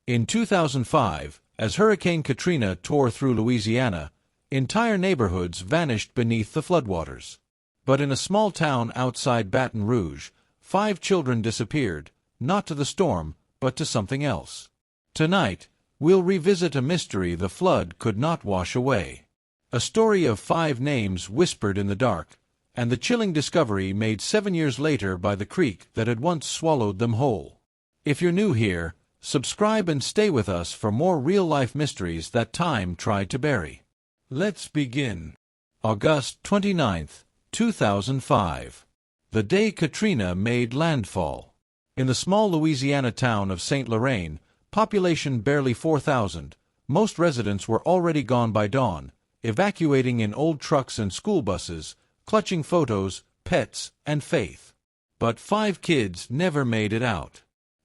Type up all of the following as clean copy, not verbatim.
In 2005, as Hurricane Katrina tore through Louisiana, entire neighborhoods vanished beneath the floodwaters. But in a small town outside Baton Rouge, 5 children disappeared, not to the storm, but to something else. Tonight, we'll revisit a mystery the flood could not wash away. A story of 5 names whispered in the dark, and the chilling discovery made 7 years later by the creek that had once swallowed them whole. If you're new here, subscribe and stay with us for more real-life mysteries that time tried to bury. Let's begin. August 29, 2005. The day Katrina made landfall. In the small Louisiana town of St. Lorraine, population barely 4,000, most residents were already gone by dawn, evacuating in old trucks and school buses, clutching photos, pets, and faith. But 5 kids never made it out.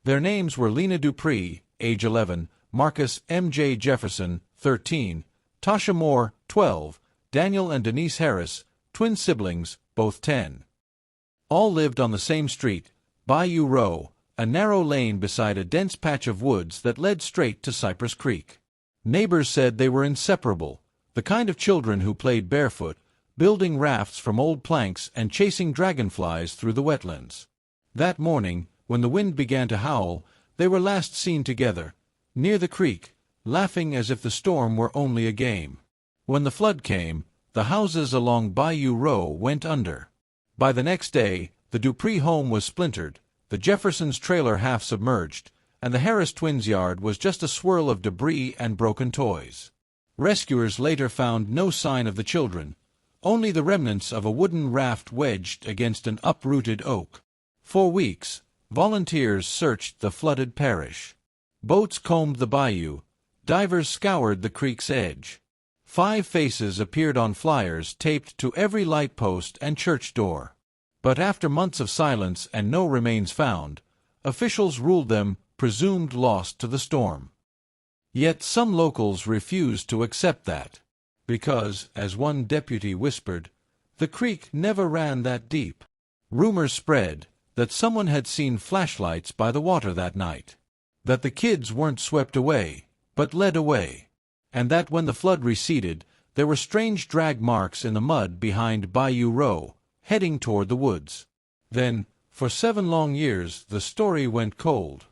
Their names were Lena Dupree, age 11, Marcus M.J. Jefferson, 13, Tasha Moore, 12, Daniel and Denise Harris, twin siblings, both 10. All lived on the same street, Bayou Row, a narrow lane beside a dense patch of woods that led straight to Cypress Creek. Neighbors said they were inseparable, the kind of children who played barefoot, building rafts from old planks and chasing dragonflies through the wetlands. That morning, when the wind began to howl, they were last seen together, near the creek, laughing as if the storm were only a game. When the flood came, the houses along Bayou Row went under. By the next day, the Dupree home was splintered, the Jeffersons' trailer half submerged, and the Harris twins' yard was just a swirl of debris and broken toys. Rescuers later found no sign of the children, only the remnants of a wooden raft wedged against an uprooted oak. For weeks, volunteers searched the flooded parish. Boats combed the bayou, divers scoured the creek's edge. 5 faces appeared on flyers taped to every light post and church door. But after months of silence and no remains found, officials ruled them presumed lost to the storm. Yet some locals refused to accept that, because, as one deputy whispered, the creek never ran that deep. Rumors spread that someone had seen flashlights by the water that night, that the kids weren't swept away, but led away, and that when the flood receded, there were strange drag marks in the mud behind Bayou Row, heading toward the woods. Then, for 7 long years, the story went cold.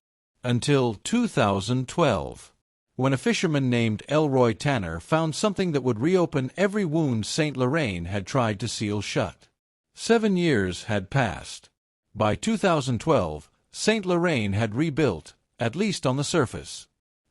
Until 2012, when a fisherman named Elroy Tanner found something that would reopen every wound St. Lorraine had tried to seal shut. 7 years had passed. By 2012, St. Lorraine had rebuilt, at least on the surface.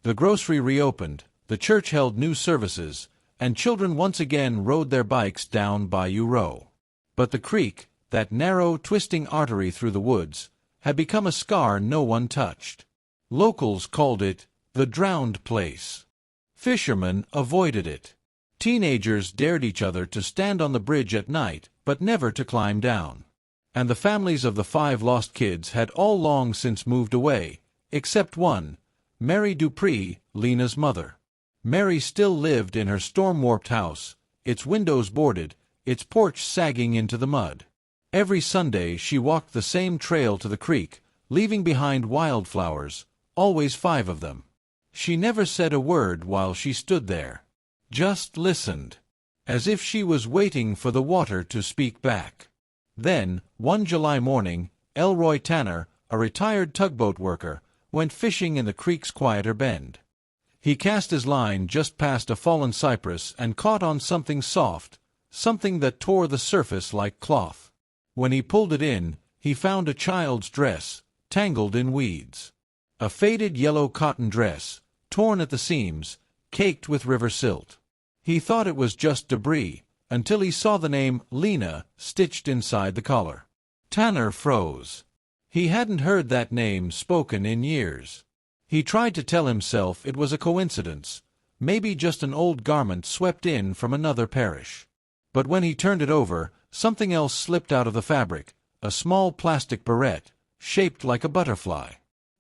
The grocery reopened, the church held new services, and children once again rode their bikes down Bayou Row. But the creek, that narrow, twisting artery through the woods, had become a scar no one touched. Locals called it the drowned place. Fishermen avoided it. Teenagers dared each other to stand on the bridge at night, but never to climb down. And the families of the 5 lost kids had all long since moved away, except one, Mary Dupree, Lena's mother. Mary still lived in her storm-warped house, its windows boarded, its porch sagging into the mud. Every Sunday she walked the same trail to the creek, leaving behind wildflowers, always 5 of them. She never said a word while she stood there. Just listened, as if she was waiting for the water to speak back. Then, one July morning, Elroy Tanner, a retired tugboat worker, went fishing in the creek's quieter bend. He cast his line just past a fallen cypress and caught on something soft, something that tore the surface like cloth. When he pulled it in, he found a child's dress, tangled in weeds. A faded yellow cotton dress, torn at the seams, caked with river silt. He thought it was just debris, until he saw the name Lena stitched inside the collar. Tanner froze. He hadn't heard that name spoken in years. He tried to tell himself it was a coincidence, maybe just an old garment swept in from another parish. But when he turned it over, something else slipped out of the fabric, a small plastic barrette, shaped like a butterfly.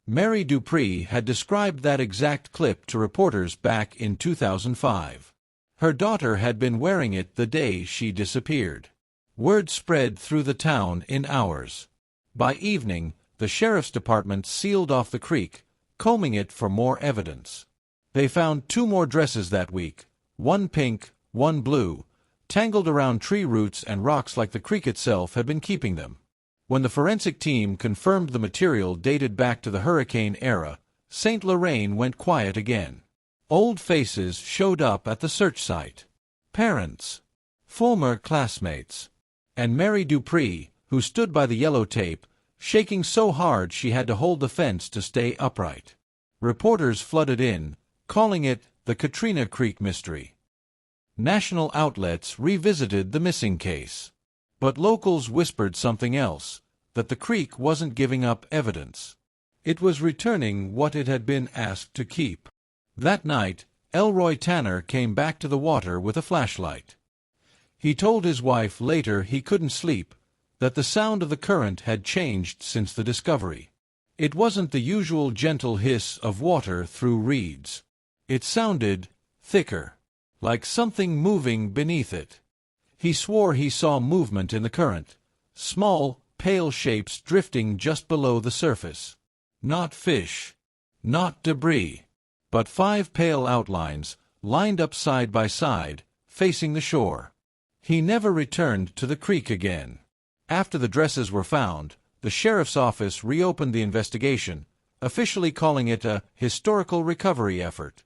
Mary Dupree had described that exact clip to reporters back in 2005. Her daughter had been wearing it the day she disappeared. Word spread through the town in hours. By evening, the sheriff's department sealed off the creek, combing it for more evidence. They found 2 more dresses that week, one pink, one blue, tangled around tree roots and rocks like the creek itself had been keeping them. When the forensic team confirmed the material dated back to the hurricane era, St. Lorraine went quiet again. Old faces showed up at the search site. Parents, former classmates, and Mary Dupree, who stood by the yellow tape, shaking so hard she had to hold the fence to stay upright. Reporters flooded in, calling it the Katrina Creek Mystery. National outlets revisited the missing case. But locals whispered something else, that the creek wasn't giving up evidence. It was returning what it had been asked to keep. That night, Elroy Tanner came back to the water with a flashlight. He told his wife later he couldn't sleep, that the sound of the current had changed since the discovery. It wasn't the usual gentle hiss of water through reeds. It sounded thicker, like something moving beneath it. He swore he saw movement in the current, small, pale shapes drifting just below the surface. Not fish, not debris, but 5 pale outlines, lined up side by side, facing the shore. He never returned to the creek again. After the dresses were found, the sheriff's office reopened the investigation, officially calling it a historical recovery effort.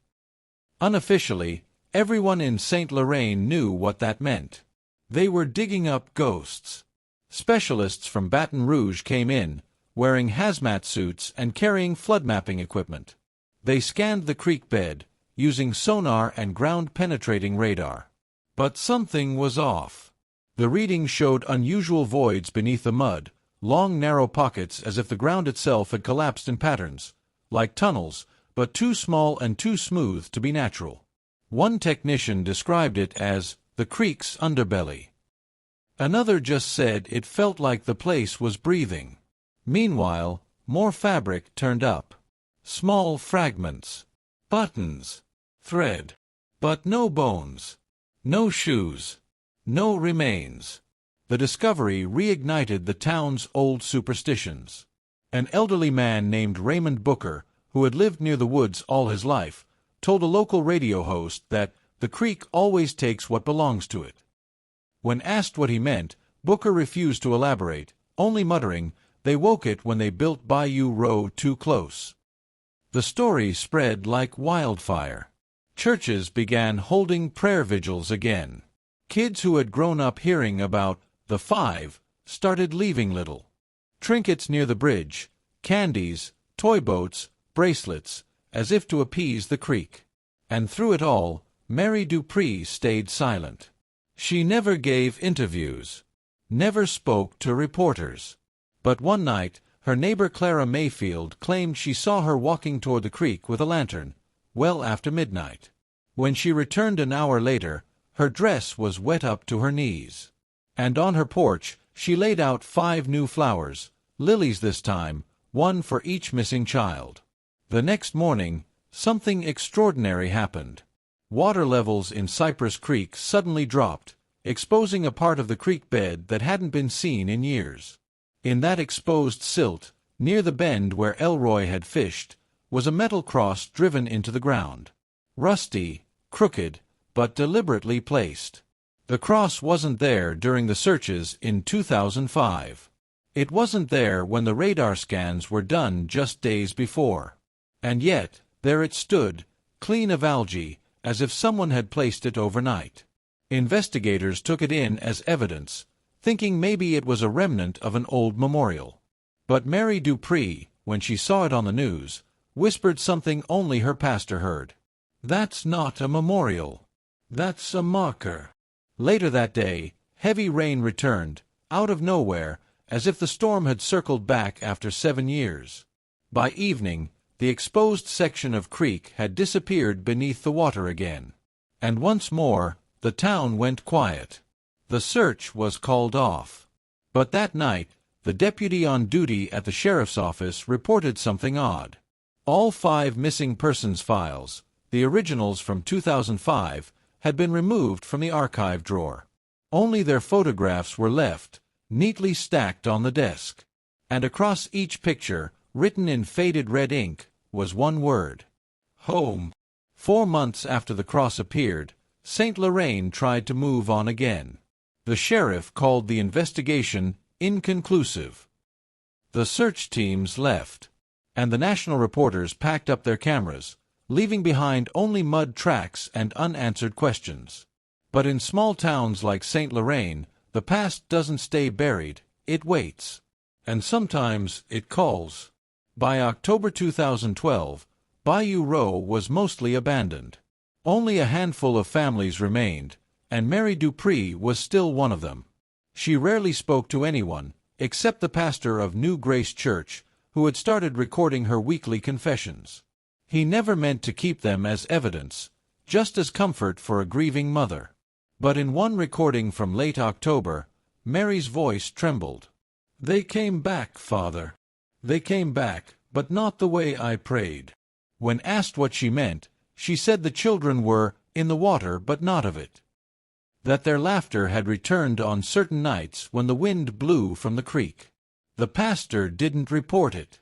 Unofficially, everyone in St. Lorraine knew what that meant. They were digging up ghosts. Specialists from Baton Rouge came in, wearing hazmat suits and carrying flood mapping equipment. They scanned the creek bed, using sonar and ground-penetrating radar. But something was off. The readings showed unusual voids beneath the mud, long narrow pockets as if the ground itself had collapsed in patterns, like tunnels, but too small and too smooth to be natural. One technician described it as the creek's underbelly. Another just said it felt like the place was breathing. Meanwhile, more fabric turned up. Small fragments, buttons, thread, but no bones, no shoes, no remains. The discovery reignited the town's old superstitions. An elderly man named Raymond Booker, who had lived near the woods all his life, told a local radio host that the creek always takes what belongs to it. When asked what he meant, Booker refused to elaborate, only muttering, "They woke it when they built Bayou Row too close." The story spread like wildfire. Churches began holding prayer vigils again. Kids who had grown up hearing about the 5 started leaving little trinkets near the bridge, candies, toy boats, bracelets, as if to appease the creek. And through it all, Mary Dupree stayed silent. She never gave interviews, never spoke to reporters. But one night, her neighbor Clara Mayfield claimed she saw her walking toward the creek with a lantern, well after midnight. When she returned an hour later, her dress was wet up to her knees. And on her porch, she laid out 5 new flowers, lilies this time, one for each missing child. The next morning, something extraordinary happened. Water levels in Cypress Creek suddenly dropped, exposing a part of the creek bed that hadn't been seen in years. In that exposed silt, near the bend where Elroy had fished, was a metal cross driven into the ground. Rusty, crooked, but deliberately placed. The cross wasn't there during the searches in 2005. It wasn't there when the radar scans were done just days before. And yet, there it stood, clean of algae, as if someone had placed it overnight. Investigators took it in as evidence, thinking maybe it was a remnant of an old memorial. But Mary Dupree, when she saw it on the news, whispered something only her pastor heard. "That's not a memorial. That's a marker." Later that day, heavy rain returned, out of nowhere, as if the storm had circled back after 7 years. By evening, the exposed section of creek had disappeared beneath the water again. And once more, the town went quiet. The search was called off. But that night, the deputy on duty at the sheriff's office reported something odd. All 5 missing persons files, the originals from 2005, had been removed from the archive drawer. Only their photographs were left, neatly stacked on the desk. And across each picture, written in faded red ink, was one word: home. 4 months after the cross appeared, St. Lorraine tried to move on again. The sheriff called the investigation inconclusive. The search teams left, and the national reporters packed up their cameras, leaving behind only mud tracks and unanswered questions. But in small towns like St. Lorraine, the past doesn't stay buried, it waits. And sometimes it calls. By October 2012, Bayou Row was mostly abandoned. Only a handful of families remained, and Mary Dupree was still one of them. She rarely spoke to anyone, except the pastor of New Grace Church, who had started recording her weekly confessions. He never meant to keep them as evidence, just as comfort for a grieving mother. But in one recording from late October, Mary's voice trembled. "They came back, Father. They came back, but not the way I prayed." When asked what she meant, she said the children were in the water but not of it. That their laughter had returned on certain nights when the wind blew from the creek. The pastor didn't report it.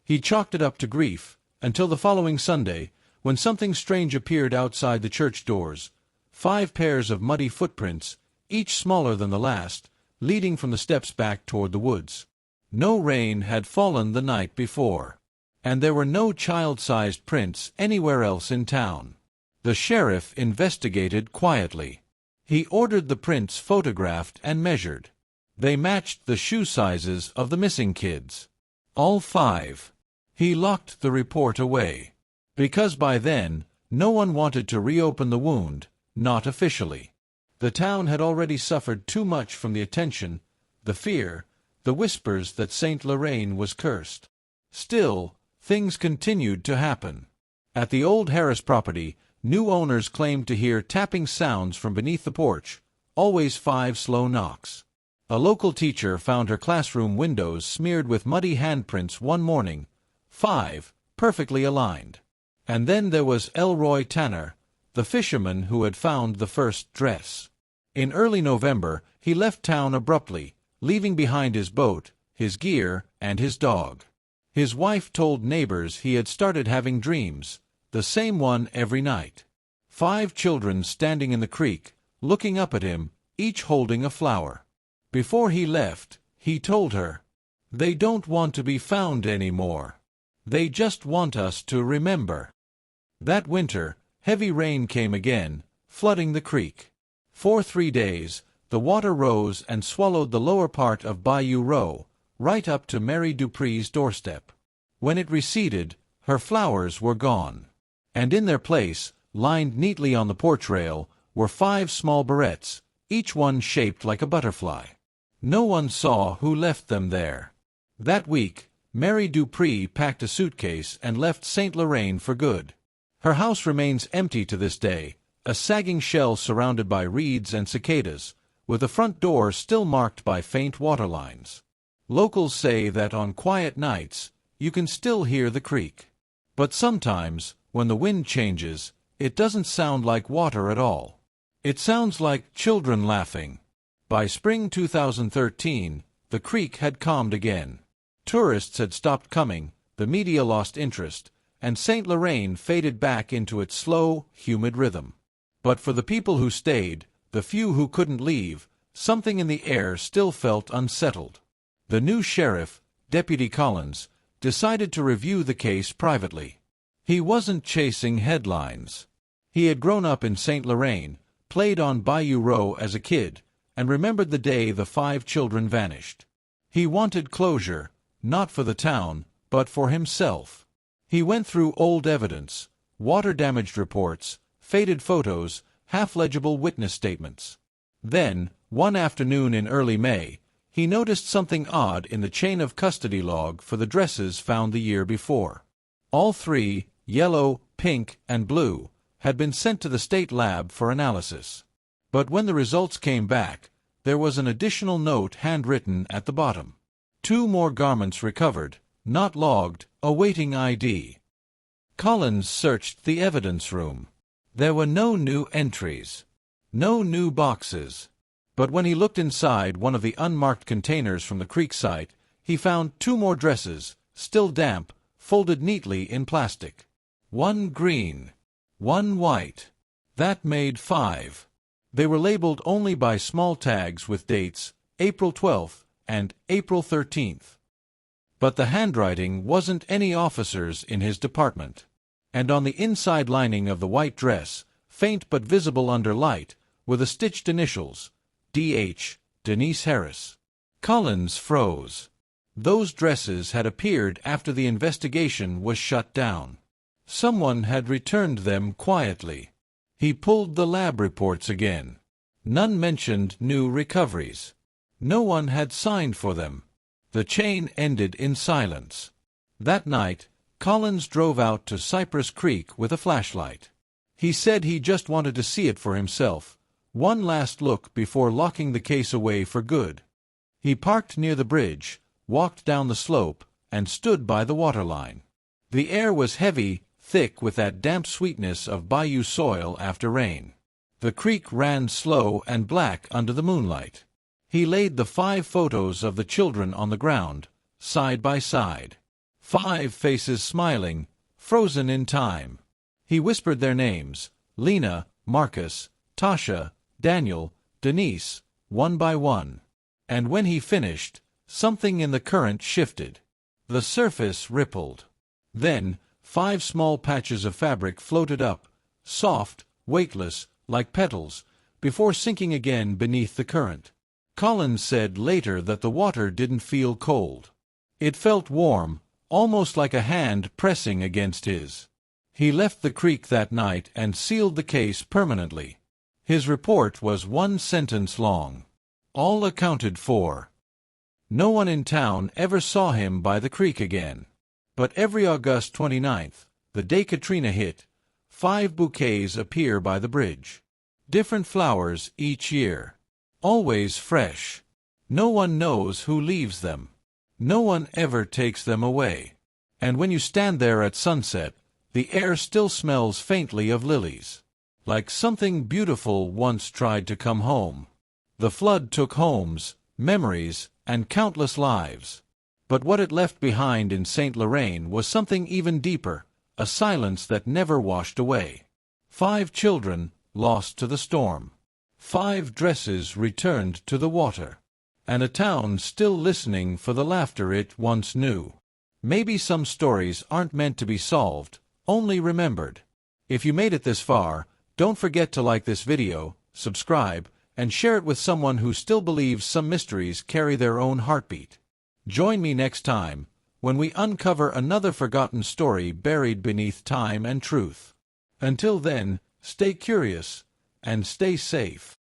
He chalked it up to grief, until the following Sunday, when something strange appeared outside the church doors. 5 pairs of muddy footprints, each smaller than the last, leading from the steps back toward the woods. No rain had fallen the night before, and there were no child-sized prints anywhere else in town. The sheriff investigated quietly. He ordered the prints photographed and measured. They matched the shoe sizes of the missing kids. All 5. He locked the report away, because by then, no one wanted to reopen the wound, not officially. The town had already suffered too much from the attention, the fear, the whispers that St. Lorraine was cursed. Still, things continued to happen. At the old Harris property, new owners claimed to hear tapping sounds from beneath the porch, always 5 slow knocks. A local teacher found her classroom windows smeared with muddy handprints one morning, 5, perfectly aligned. And then there was Elroy Tanner, the fisherman who had found the first dress. In early November, he left town abruptly, leaving behind his boat, his gear, and his dog. His wife told neighbors he had started having dreams, the same one every night. 5 children standing in the creek, looking up at him, each holding a flower. Before he left, he told her, "They don't want to be found anymore. They just want us to remember." That winter, heavy rain came again, flooding the creek. For 3 days, the water rose and swallowed the lower part of Bayou Row, right up to Mary Dupree's doorstep. When it receded, her flowers were gone. And in their place, lined neatly on the porch rail, were 5 small barrettes, each one shaped like a butterfly. No one saw who left them there. That week, Mary Dupree packed a suitcase and left St. Lorraine for good. Her house remains empty to this day, a sagging shell surrounded by reeds and cicadas, with the front door still marked by faint water lines. Locals say that on quiet nights, you can still hear the creek. But sometimes, when the wind changes, it doesn't sound like water at all. It sounds like children laughing. By spring 2013, the creek had calmed again. Tourists had stopped coming, the media lost interest, and St. Lorraine faded back into its slow, humid rhythm. But for the people who stayed, the few who couldn't leave, something in the air still felt unsettled. The new sheriff, Deputy Collins, decided to review the case privately. He wasn't chasing headlines. He had grown up in St. Lorraine, played on Bayou Row as a kid, and remembered the day the 5 children vanished. He wanted closure, not for the town, but for himself. He went through old evidence, water-damaged reports, faded photos, half-legible witness statements. Then, one afternoon in early May, he noticed something odd in the chain of custody log for the dresses found the year before. All 3, yellow, pink, and blue, had been sent to the state lab for analysis. But when the results came back, there was an additional note handwritten at the bottom. 2 more garments recovered, not logged, awaiting ID. Collins searched the evidence room. There were no new entries, no new boxes. But when he looked inside one of the unmarked containers from the creek site, he found 2 more dresses, still damp, folded neatly in plastic. 1 green, 1 white. That made 5. They were labeled only by small tags with dates, April 12th and April 13th. But the handwriting wasn't any officer's in his department. And on the inside lining of the white dress, faint but visible under light, were the stitched initials, D.H., Denise Harris. Collins froze. Those dresses had appeared after the investigation was shut down. Someone had returned them quietly. He pulled the lab reports again. None mentioned new recoveries. No one had signed for them. The chain ended in silence. That night, Collins drove out to Cypress Creek with a flashlight. He said he just wanted to see it for himself, one last look before locking the case away for good. He parked near the bridge, walked down the slope, and stood by the waterline. The air was heavy, thick with that damp sweetness of bayou soil after rain. The creek ran slow and black under the moonlight. He laid the 5 photos of the children on the ground, side by side. 5 faces smiling, frozen in time. He whispered their names, Lena, Marcus, Tasha, Daniel, Denise, one by one. And when he finished, something in the current shifted. The surface rippled. Then, 5 small patches of fabric floated up, soft, weightless, like petals, before sinking again beneath the current. Collins said later that the water didn't feel cold. It felt warm, almost like a hand pressing against his. He left the creek that night and sealed the case permanently. His report was 1 sentence long. All accounted for. No one in town ever saw him by the creek again. But every August 29th, the day Katrina hit, 5 bouquets appear by the bridge. Different flowers each year. Always fresh. No one knows who leaves them. No one ever takes them away. And when you stand there at sunset, the air still smells faintly of lilies. Like something beautiful once tried to come home. The flood took homes, memories, and countless lives. But what it left behind in St. Lorraine was something even deeper, a silence that never washed away. 5 children lost to the storm. 5 dresses returned to the water. And a town still listening for the laughter it once knew. Maybe some stories aren't meant to be solved, only remembered. If you made it this far, don't forget to like this video, subscribe, and share it with someone who still believes some mysteries carry their own heartbeat. Join me next time, when we uncover another forgotten story buried beneath time and truth. Until then, stay curious, and stay safe.